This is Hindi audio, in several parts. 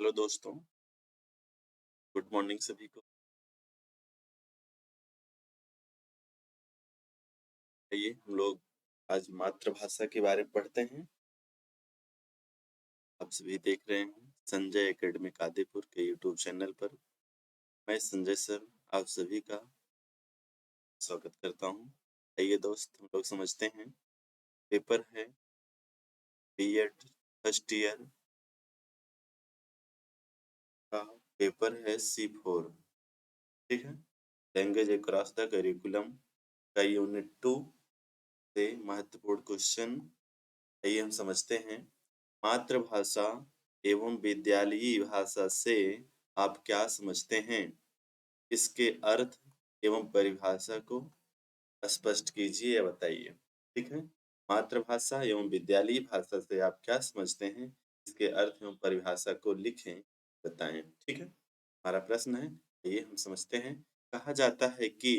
हेलो दोस्तों, गुड मॉर्निंग सभी को। आइए हम लोग आज मातृभाषा के बारे में पढ़ते हैं। आप सभी देख रहे हैं संजय एकेडमिक आदिपुर के यूट्यूब चैनल पर। मैं संजय सर आप सभी का स्वागत करता हूं। आइए दोस्त हम लोग समझते हैं। पेपर है बीएड फर्स्ट ईयर का पेपर है C4। ठीक है, लैंग्वेज अक्रॉस द करिकुलम का यूनिट 2 से महत्वपूर्ण क्वेश्चन। आइए हम समझते हैं। मातृभाषा एवं विद्यालयी भाषा से आप क्या समझते हैं? इसके अर्थ एवं परिभाषा को स्पष्ट कीजिए या बताइए। ठीक है, मातृभाषा एवं विद्यालयी भाषा से आप क्या समझते हैं? इसके अर्थ एवं परिभाषा को लिखें, बताएं। ठीक है, हमारा प्रश्न है, ये हम समझते हैं। कहा जाता है कि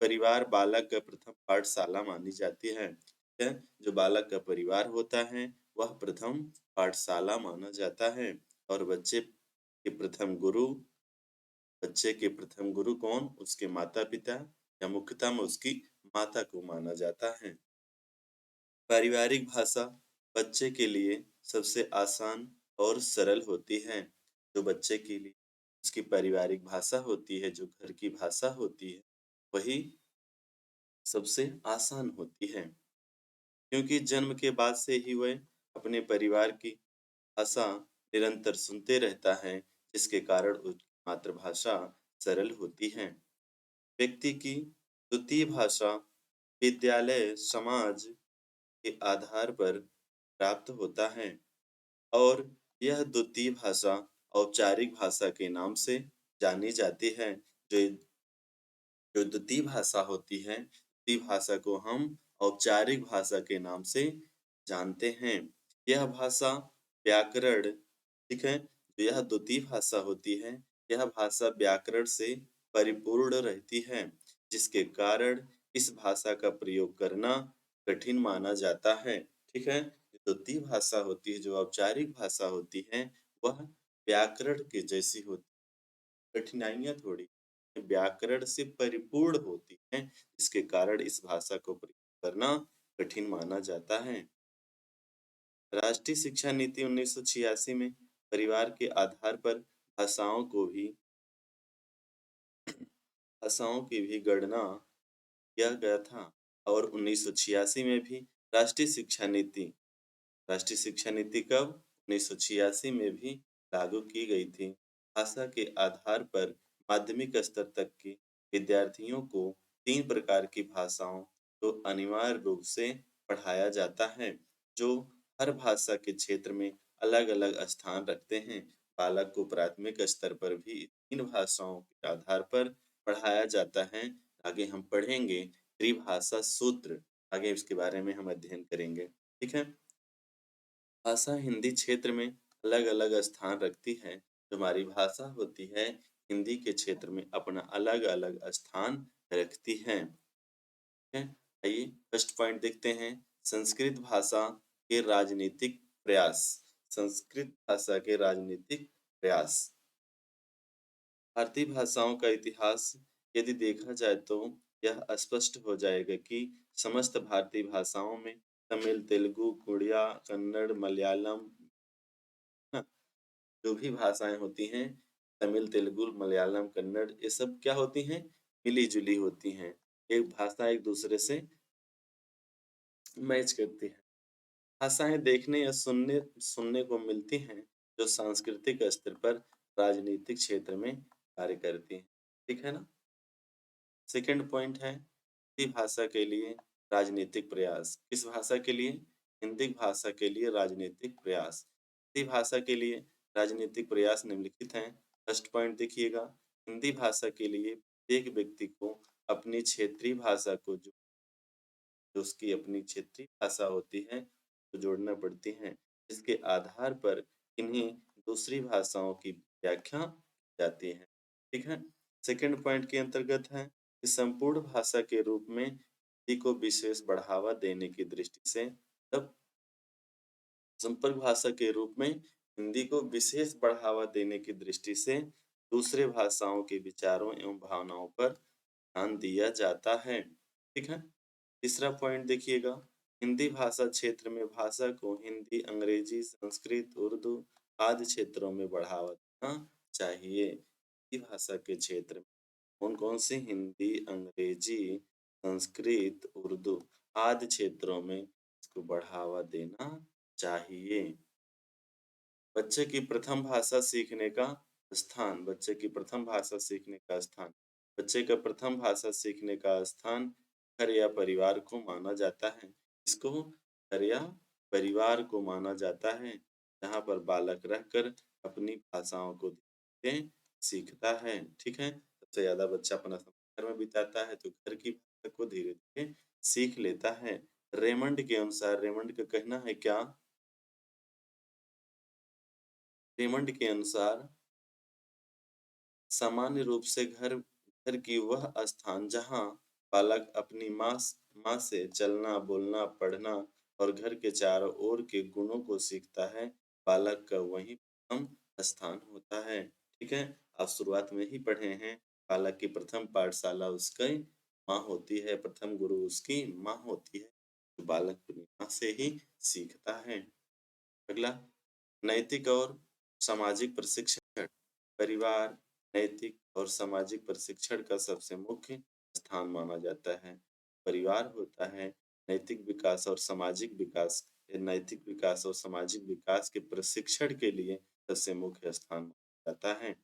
परिवार बालक का प्रथम पाठशाला मानी जाती है। ठीक है, जो बालक का परिवार होता है वह प्रथम पाठशाला माना जाता है। और बच्चे के प्रथम गुरु कौन? उसके माता पिता, या मुख्यतः में उसकी माता को माना जाता है। पारिवारिक भाषा बच्चे के लिए सबसे आसान और सरल होती है। जो बच्चे के लिए उसकी पारिवारिक भाषा होती है, जो घर की भाषा होती है, वही सबसे आसान होती है। क्योंकि जन्म के बाद से ही वह अपने परिवार की भाषा निरंतर सुनते रहता है, जिसके कारण उसकी मातृभाषा सरल होती है। व्यक्ति की द्वितीय भाषा विद्यालय समाज के आधार पर प्राप्त होता है, और यह द्वितीय भाषा औपचारिक भाषा के नाम से जानी जाती है। जो जो द्वितीय भाषा होती है, द्वितीय भाषा को हम औपचारिक भाषा के नाम से जानते हैं। यह भाषा व्याकरण, ठीक है, जो यह द्वितीय भाषा होती है, यह भाषा व्याकरण से परिपूर्ण रहती है, जिसके कारण इस भाषा का प्रयोग करना कठिन माना जाता है। ठीक है, द्वितीय भाषा होती है, जो औपचारिक भाषा होती है, वह व्याकरण के जैसी होती है। कठिनाइयाँ थोड़ी व्याकरण से परिपूर्ण होती हैं, जिसके कारण इस भाषा को प्रयोग करना कठिन माना जाता है। राष्ट्रीय शिक्षा नीति 1986 में परिवार के आधार पर भाषाओं की भी गणना किया गया था, और 1986 में भी राष्ट्रीय शिक्षा नीति राष्ट्रीय शिक्षा नीति कब? 1986 में भी लागू की गई थी। भाषा के आधार पर माध्यमिक स्तर तक के विद्यार्थियों को 3 प्रकार की भाषाओं को अनिवार्य रूप से पढ़ाया जाता है, जो हर भाषा के क्षेत्र में अलग-अलग स्थान रखते हैं। बालक को प्राथमिक स्तर पर भी इन भाषाओं के आधार पर पढ़ाया जाता है। आगे हम पढ़ेंगे त्रिभाषा सूत्र, आगे इसके बारे में हम अध्ययन करेंगे। ठीक है, भाषा हिंदी क्षेत्र में अलग-अलग स्थान रखती है। जो हमारी भाषा होती है, हिंदी के क्षेत्र में अपना अलग-अलग स्थान रखती है। ठीक है, आइए फर्स्ट पॉइंट देखते हैं। संस्कृत भाषा के राजनीतिक प्रयास। संस्कृत भाषा के राजनीतिक प्रयास। भारतीय भाषाओं का इतिहास यदि देखा जाए तो यह स्पष्ट हो जाएगा कि समस्त भारतीय भाषाओं में तमिल, तेलुगु, उड़िया, कन्नड़, मलयालम, हाँ, जो भी भाषाएं होती हैं, तमिल, तेलुगु, मलयालम, कन्नड़, ये सब क्या होती हैं? मिली-जुली होती हैं। एक भाषा एक दूसरे से मैच करती है। भाषाएं देखने या सुनने सुनने को मिलती हैं, जो सांस्कृतिक स्तर पर राजनीतिक क्षेत्र में कार्य करती हैं। ठीक है ना? सेकंड पॉइंट है हिंदी भाषा के लिए राजनीतिक प्रयास। किस भाषा के लिए? हिंदी भाषा के लिए राजनीतिक प्रयास। हिंदी भाषा के लिए राजनीतिक प्रयास निम्नलिखित हैं। फर्स्ट पॉइंट देखिएगा, हिंदी भाषा के लिए प्रत्येक व्यक्ति को अपनी क्षेत्रीय भाषा को जो उसकी अपनी क्षेत्रीय भाषा होती है, तो जोड़ना पड़ती हैं। इसके आधार पर इन्हें दूसरी भाषाओं की व्याख्या की जाती है। ठीक है? सेकंड पॉइंट के अंतर्गत है कि संपूर्ण भाषा के रूप में हिंदी को विशेष बढ़ावा देने की दृष्टि से तब संपर्क भाषा के रूप में हिंदी को विशेष बढ़ावा देने की दृष्टि से दूसरे भाषाओं के विचारों एवं भावनाओं पर ध्यान दिया जाता है। ठीक है? तीसरा पॉइंट देखिएगा, हिंदी भाषा क्षेत्र में भाषा को हिंदी, अंग्रेजी, संस्कृत, उर्दू आदि क्षेत्रों में बढ़ावा देना चाहिए। हिंदी भाषा के क्षेत्र में कौन-कौन से हिंदी, अंग्रेजी, संस्कृत, उर्दू आदि क्षेत्रों में इसको बढ़ावा देना चाहिए। बच्चे की प्रथम भाषा सीखने का स्थान, बच्चे की प्रथम भाषा सीखने का स्थान। बच्चे का प्रथम भाषा सीखने का स्थान घर या परिवार को माना जाता है। इसको घर या परिवार को माना जाता है, जहाँ पर बालक रहकर अपनी भाषाओं को धीरे सीखता है। ठीक है? सबसे ज़्यादा बच्चा अपना समय घर में बिताता है, तो घर की भाषा को धीरे-धीरे सीख लेता है। रेमंड के अनुसार, रेमंड का कहना है क्या? रेमंड के अनुसार सामान्य रूप से घर घर की वह स्थान जहाँ बालक अपनी माँ से चलना, बोलना, पढ़ना और घर के चारों ओर के गुणों को सीखता है, बालक का वही प्रथम स्थान होता है। ठीक है? आप शुरुआत में ही पढ़े हैं, बालक की प्रथम पाठशाला उसकी माँ होती है, प्रथम गुरु उसकी माँ होती है। तो बालक अपनी माँ से ही सीखता है। अगला, नैतिक और सामाजिक प्रशिक्षण। परिवार नैतिक और सामाजिक प्रशिक्षण का सबसे मुख्य स्थान माना जाता है। परिवार होता है नैतिक विकास और सामाजिक विकास, नैतिक विकास और सामाजिक विकास के प्रशिक्षण के लिए सबसे मुख्य स्थान माना जाता है।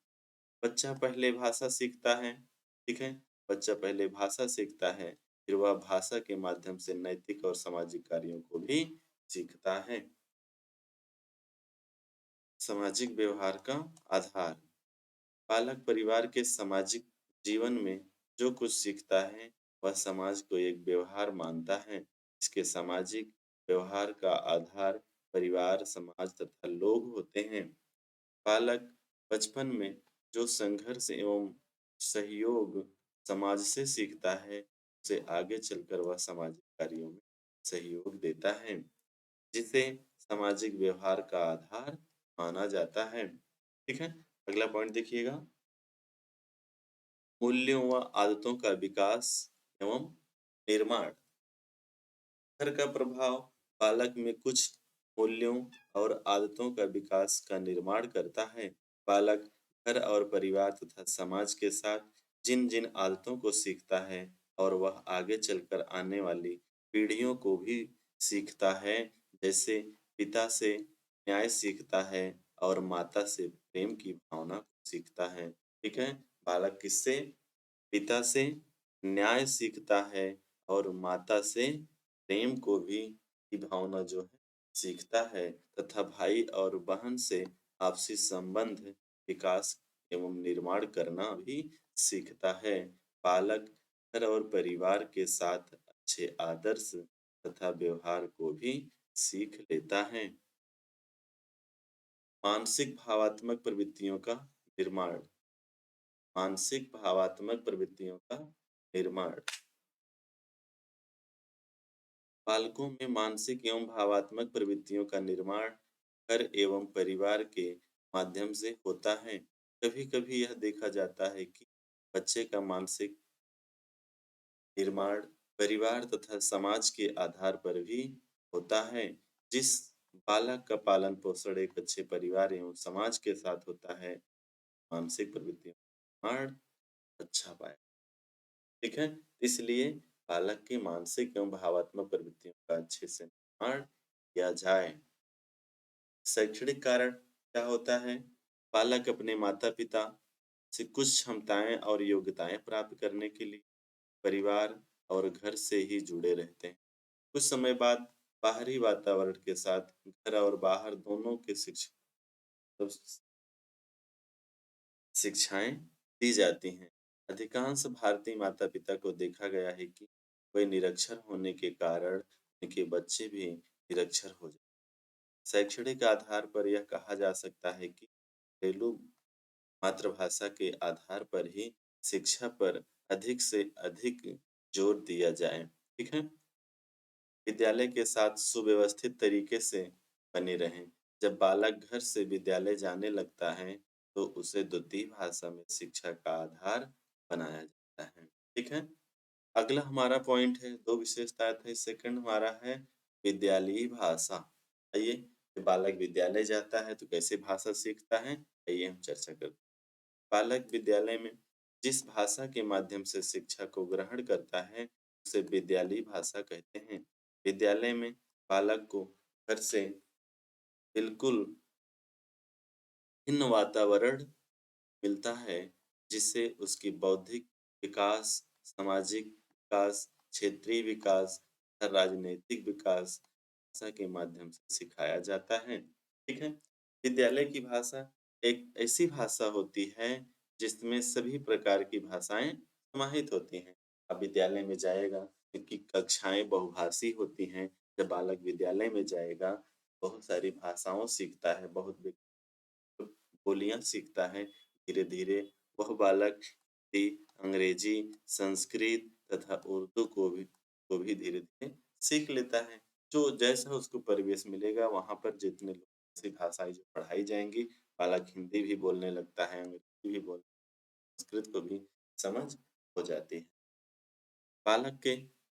बच्चा पहले भाषा सीखता है, ठीक है? बच्चा पहले भाषा सीखता है, फिर वह भाषा के माध्यम से नैतिक और सामाजिक कार्यों को भी सीखता है। सामाजिक व्यवहार का आधार। बालक परिवार के सामाजिक जीवन में जो कुछ सीखता है, वह समाज को एक व्यवहार मानता है। इसके सामाजिक व्यवहार का आधार परिवार, समाज तथा लोग होते हैं। बालक बचपन में जो संघर्ष एवं सहयोग समाज से सीखता है, उसे आगे चलकर वह सामाजिक कार्यों में सहयोग देता है, जिसे सामाजिक व्यवहार का आधार माना जाता है। ठीक है? अगला पॉइंट देखिएगा, मूल्यों व आदतों का विकास एवं निर्माण। घर का प्रभाव बालक में कुछ मूल्यों और आदतों का विकास का निर्माण करता है। बालक घर और परिवार तथा समाज के साथ जिन-जिन आदतों को सीखता है और वह आगे चलकर आने वाली पीढ़ियों को भी सीखता है, जैसे पिता से न्याय सीखता है और माता से प्रेम की भावना को सीखता है। ठीक है? बालक किससे? पिता से न्याय सीखता है और माता से प्रेम को भी की भावना जो है सीखता है, तथा भाई और बहन से आपसी संबंध विकास एवं निर्माण करना भी सीखता है। बालक घर और परिवार के साथ अच्छे आदर्श तथा व्यवहार को भी सीख लेता है। मानसिक भावात्मक प्रवृत्तियों का निर्माण। मानसिक भावात्मक प्रवृत्तियों का निर्माण। बालकों में मानसिक एवं भावात्मक प्रवृत्तियों का निर्माण घर एवं परिवार के माध्यम से होता है। कभी-कभी यह देखा जाता है कि बच्चे का मानसिक निर्माण परिवार तथा समाज के आधार पर भी होता है। जिस बालक का पालन-पोषण एक अच्छे परिवार एवं समाज के साथ होता है, मानसिक प्रवृत्तियों का निर्माण अच्छा पाया। ठीक है? इसलिए बालक की मानसिक एवं भावात्मक प्रवृत्तियों का अच्छे से निर्माण किया जाए। शैक्षणिक कारण क्या होता है? बालक अपने माता-पिता से कुछ क्षमताएँ और योग्यताएँ प्राप्त करने के लिए परिवार और घर से ही जुड़े रहते हैं। कुछ समय बाद बाहरी वातावरण के साथ घर और बाहर दोनों के तो शिक्षाएँ दी जाती हैं। अधिकांश भारतीय माता-पिता को देखा गया है कि वे निरक्षर होने के कारण उनके बच्चे भी निरक्षर हो जाते हैं। शैक्षणिक आधार पर यह कहा जा सकता है कि घरेलू मातृभाषा के आधार पर ही शिक्षा पर अधिक से अधिक जोर दिया जाए। ठीक है? विद्यालय के साथ सुव्यवस्थित तरीके से बने रहें। जब बालक घर से विद्यालय जाने लगता है, तो उसे द्वितीय भाषा में शिक्षा का आधार बनाया जाता है। ठीक है? अगला हमारा पॉइंट है, 2 विशेषताएँ थे, सेकंड हमारा है विद्यालयी भाषा। आइए, जब बालक विद्यालय जाता है, तो कैसे भाषा सीखता है? आइए हम चर्चा करते हैं। बालक विद्यालय में जिस भाषा के माध्यम से शिक्षा को ग्रहण करता है, उसे विद्यालयी भाषा कहते हैं। विद्यालय में बालक को घर से बिल्कुल भिन्न वातावरण मिलता है, जिससे उसकी बौद्धिक विकास, सामाजिक विकास, क्षेत्रीय विकास, राजनैतिक विकास भाषा के माध्यम से सिखाया जाता है। ठीक है? विद्यालय की भाषा एक ऐसी भाषा होती है, जिसमें सभी प्रकार की भाषाएँ समाहित होती हैं। अब विद्यालय में जाएगा, क्योंकि कक्षाएँ बहुभाषी होती हैं। जब बालक विद्यालय में जाएगा, बहुत सारी भाषाओं सीखता है, बहुत बोलियाँ सीखता है। धीरे-धीरे वह बालक हिंदी, अंग्रेजी, संस्कृत तथा उर्दू को भी धीरे-धीरे सीख लेता है। जो जैसा उसको परिवेश मिलेगा, वहाँ पर जितने लोग ऐसी भाषाएँ जो पढ़ाई जाएँगी, बालक हिंदी भी बोलने लगता है, अंग्रेजी भी बोल संस्कृत को भी समझ हो जाती है। बालक के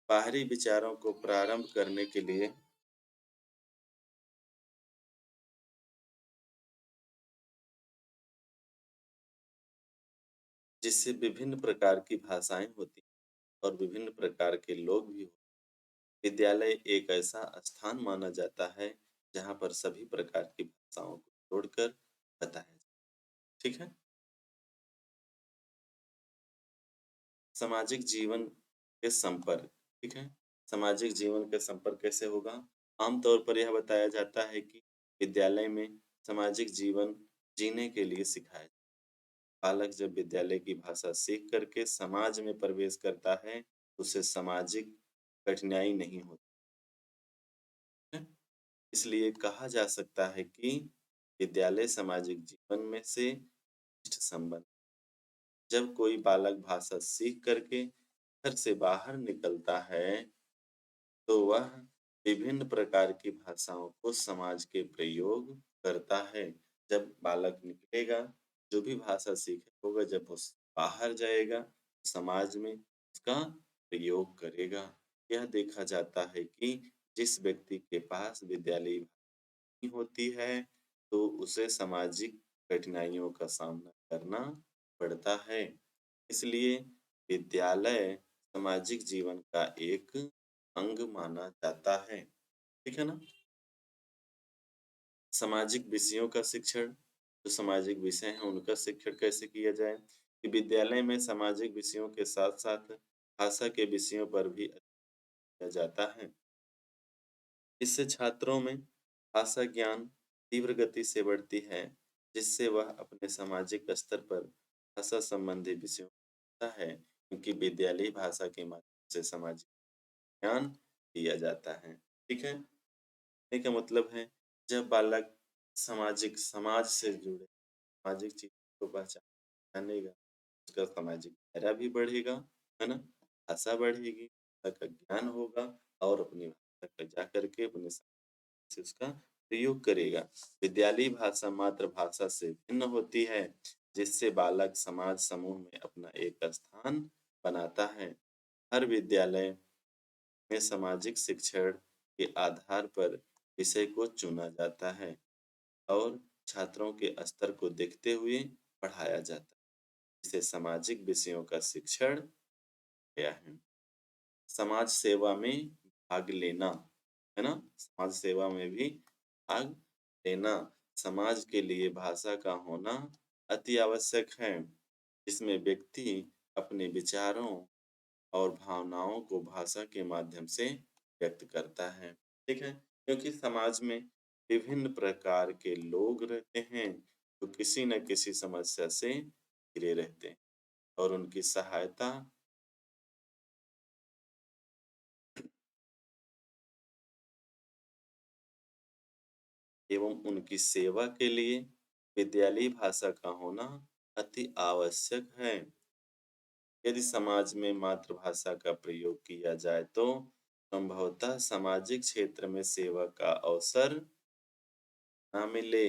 बाहरी विचारों को प्रारंभ करने के लिए जिससे विभिन्न प्रकार की भाषाएँ होती हैं और विभिन्न प्रकार के लोग भी होते हैं। विद्यालय एक ऐसा स्थान माना जाता है, जहाँ पर सभी प्रकार की भाषाओं को जोड़कर बताया जाता है। ठीक है? सामाजिक जीवन के संपर्क, ठीक है? सामाजिक जीवन के संपर्क कैसे होगा? आम तौर पर यह बताया जाता है कि विद्यालय में सामाजिक जीवन जीने के लिए सिखाया जाता है। बालक जब विद्यालय की भाषा सीख कर के समाज में प्रवेश करता है, उसे सामाजिक कठिनाई नहीं होती है। इसलिए कहा जा सकता है कि विद्यालय सामाजिक जीवन में से घनिष्ठ संबंध। जब कोई बालक भाषा सीख करके घर से बाहर निकलता है, तो वह विभिन्न प्रकार की भाषाओं को समाज के प्रयोग करता है। जब बालक निकलेगा, जो भी भाषा सीखे होगा, जब वो बाहर जाएगा, समाज में उसका प्रयोग करेगा। यह देखा जाता है कि जिस व्यक्ति के पास विद्यालय होती है, तो उसे सामाजिक कठिनाइयों का सामना करना पड़ता है। इसलिए विद्यालय सामाजिक जीवन का एक अंग माना जाता है। ठीक है ना? सामाजिक विषयों का शिक्षण, जो सामाजिक विषय हैं, उनका शिक्षण कैसे किया जाए? कि विद्यालय में सामाजिक विषयों के साथ-साथ भाषा के विषयों पर भी किया जाता है। इससे छात्रों में भाषा ज्ञान तीव्र गति से बढ़ती है, जिससे वह अपने सामाजिक स्तर पर भाषा संबंधी विषयों को सीखता है, क्योंकि विद्यालयी भाषा के माध्यम से सामाजिक ज्ञान दिया जाता है। ठीक है? कहने का मतलब है, जब बालक समाज से जुड़े सामाजिक चीज़ों को पहचानेगा, उसका सामाजिक दायरा भी बढ़ेगा, है ना? भाषा बढ़ेगी, भाषा का ज्ञान होगा और अपनी भाषा का जाकर के अपने से उसका प्रयोग करेगा। विद्यालयी भाषा मातृभाषा से भिन्न होती है, जिससे बालक समाज समूह में अपना एक स्थान बनाता है। हर विद्यालय में सामाजिक शिक्षण के आधार पर विषय को चुना जाता है और छात्रों के स्तर को देखते हुए पढ़ाया जाता है। इसे सामाजिक विषयों का शिक्षण किया है। समाज सेवा में भाग लेना, है ना? समाज सेवा में भी भाग लेना, समाज के लिए भाषा का होना अति आवश्यक है, जिसमें व्यक्ति अपने विचारों और भावनाओं को भाषा के माध्यम से व्यक्त करता है। ठीक है? क्योंकि समाज में विभिन्न प्रकार के लोग रहते हैं, जो किसी न किसी समस्या से घिरे रहते हैं और उनकी सहायता एवं उनकी सेवा के लिए विद्यालयी भाषा का होना अति आवश्यक है। यदि समाज में मातृभाषा का प्रयोग किया जाए, तो संभवतः सामाजिक क्षेत्र में सेवा का अवसर ना मिले।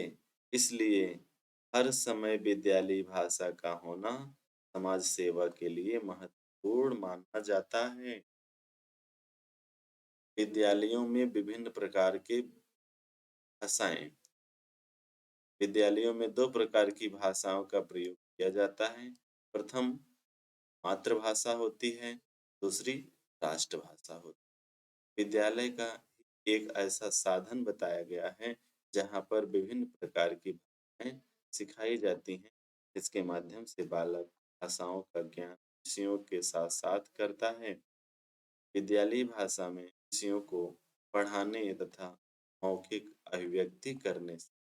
इसलिए हर समय विद्यालयी भाषा का होना समाज सेवा के लिए महत्वपूर्ण माना जाता है। विद्यालयों में विभिन्न प्रकार के भाषाएँ विद्यालयों में 2 प्रकार की भाषाओं का प्रयोग किया जाता है। प्रथम मातृभाषा होती है, दूसरी राष्ट्रभाषा होती है। विद्यालय का एक ऐसा साधन बताया गया है, जहाँ पर विभिन्न प्रकार की भाषाएँ सिखाई जाती हैं, जिसके माध्यम से बालक भाषाओं का ज्ञान विषयों के साथ-साथ करता है। विद्यालयी भाषा में विषयों को पढ़ाने तथा मौखिक अभिव्यक्ति करने से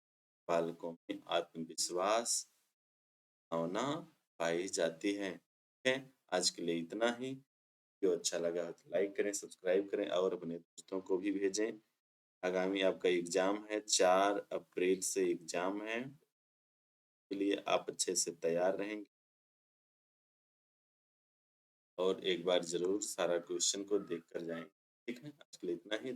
बालकों में आत्मविश्वास भावना पाई जाती है। ठीक है, आज के लिए इतना ही। वीडियो अच्छा लगा हो तो लाइक करें, सब्सक्राइब करें और अपने दोस्तों को भी भेजें। आगामी आपका एग्ज़ाम है, 4 अप्रैल से एग्ज़ाम है, के लिए आप अच्छे से तैयार रहेंगे और एक बार ज़रूर सारा क्वेश्चन को देख कर जाएँगे। ठीक है, आज के लिए इतना ही।